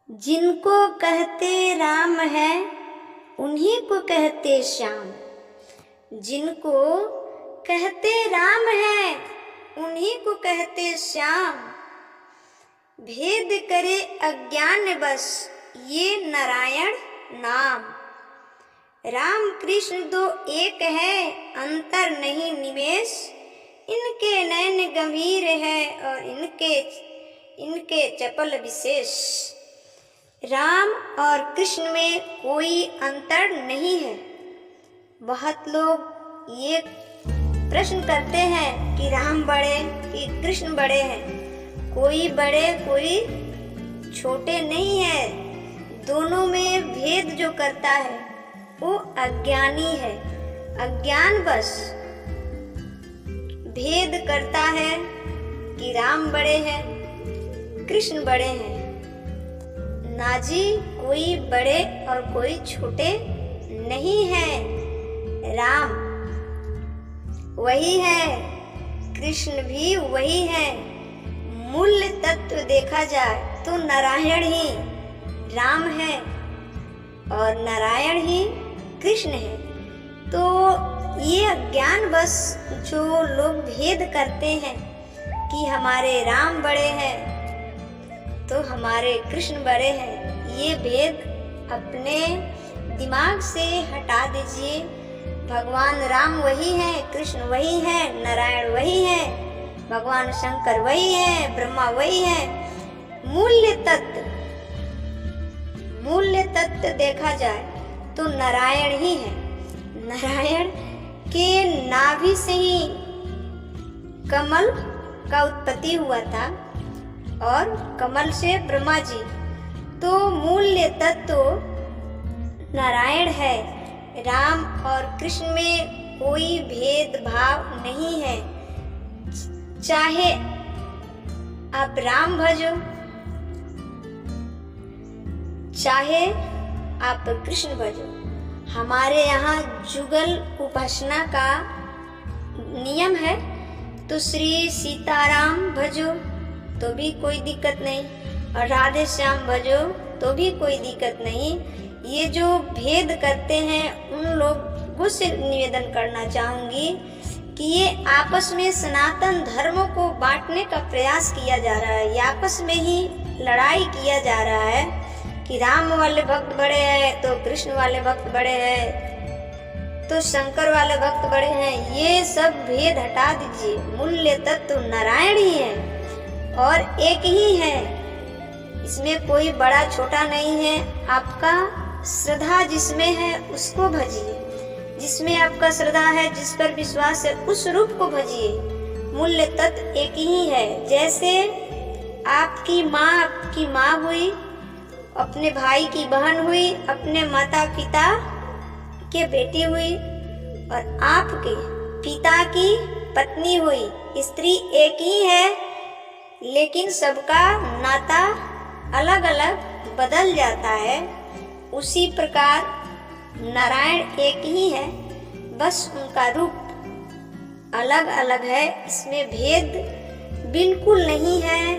जिनको कहते राम है उन्हीं को कहते श्याम। जिनको कहते राम है उन्हीं को कहते श्याम। भेद करे अज्ञान बस ये नारायण नाम। राम कृष्ण दो एक है अंतर नहीं निमेष। इनके नयन गंभीर है और इनके चपल विशेष। राम और कृष्ण में कोई अंतर नहीं है। बहुत लोग ये प्रश्न करते हैं कि राम बड़े कि कृष्ण बड़े हैं। कोई बड़े कोई छोटे नहीं है। दोनों में भेद जो करता है वो अज्ञानी है। अज्ञान बस भेद करता है कि राम बड़े हैं कृष्ण बड़े हैं। नाजी कोई बड़े और कोई छोटे नहीं है। राम वही है कृष्ण भी वही है। मूल तत्व देखा जाए तो नारायण ही राम है और नारायण ही कृष्ण है। तो ये अज्ञान बस जो लोग भेद करते हैं कि हमारे राम बड़े हैं तो हमारे कृष्ण बड़े हैं, ये भेद अपने दिमाग से हटा दीजिए। भगवान राम वही है, कृष्ण वही है, नारायण वही है, भगवान शंकर वही है, ब्रह्मा वही है। मूल्य तत्व देखा जाए तो नारायण ही है। नारायण के नाभि से ही कमल का उत्पत्ति हुआ था और कमल से ब्रह्मा जी। तो मूल्य तत्व नारायण है। राम और कृष्ण में कोई भेदभाव नहीं है। चाहे आप राम भजो चाहे आप कृष्ण भजो। हमारे यहाँ जुगल उपासना का नियम है तो श्री सीताराम भजो तो भी कोई दिक्कत नहीं और राधे श्याम भजो तो भी कोई दिक्कत नहीं। ये जो भेद करते हैं उन लोगों से निवेदन करना चाहूँगी कि ये आपस में सनातन धर्म को बांटने का प्रयास किया जा रहा है। ये आपस में ही लड़ाई किया जा रहा है कि राम वाले भक्त बड़े हैं तो कृष्ण वाले भक्त बड़े हैं तो शंकर वाले भक्त बड़े हैं। ये सब भेद हटा दीजिए। मूल्य तत्व नारायण ही है और एक ही है। इसमें कोई बड़ा छोटा नहीं है। आपका श्रद्धा जिसमें है उसको भजिए। जिसमें आपका श्रद्धा है, जिस पर विश्वास है, उस रूप को भजिए। मूल्य तत्व एक ही है। जैसे आपकी माँ हुई, अपने भाई की बहन हुई, अपने माता पिता के बेटी हुई और आपके पिता की पत्नी हुई। स्त्री एक ही है लेकिन सबका नाता अलग अलग बदल जाता है। उसी प्रकार नारायण एक ही है, बस उनका रूप अलग अलग है। इसमें भेद बिल्कुल नहीं है।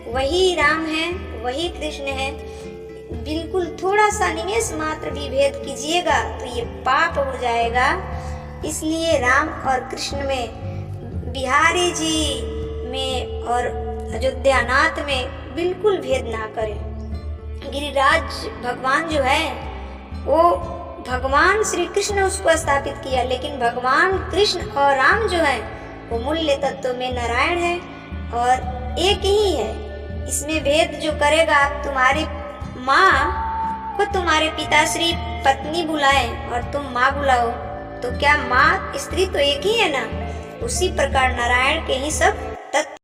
वही राम है, वही कृष्ण है। बिल्कुल थोड़ा सा निमेष मात्र भी भेद कीजिएगा तो ये पाप हो जाएगा। इसलिए राम और कृष्ण में, बिहारी जी में और अयोध्यानाथ में बिल्कुल भेद ना करें। गिरिराज भगवान जो है वो भगवान श्री कृष्ण ने उसको स्थापित किया, लेकिन भगवान कृष्ण और राम जो है वो मूल्य तत्व में नारायण है और एक ही है। इसमें भेद जो करेगा, तुम्हारी माँ को तुम्हारे पिताश्री पत्नी बुलाए और तुम माँ बुलाओ तो क्या माँ स्त्री तो एक ही है ना। उसी प्रकार नारायण के ही सब तत्व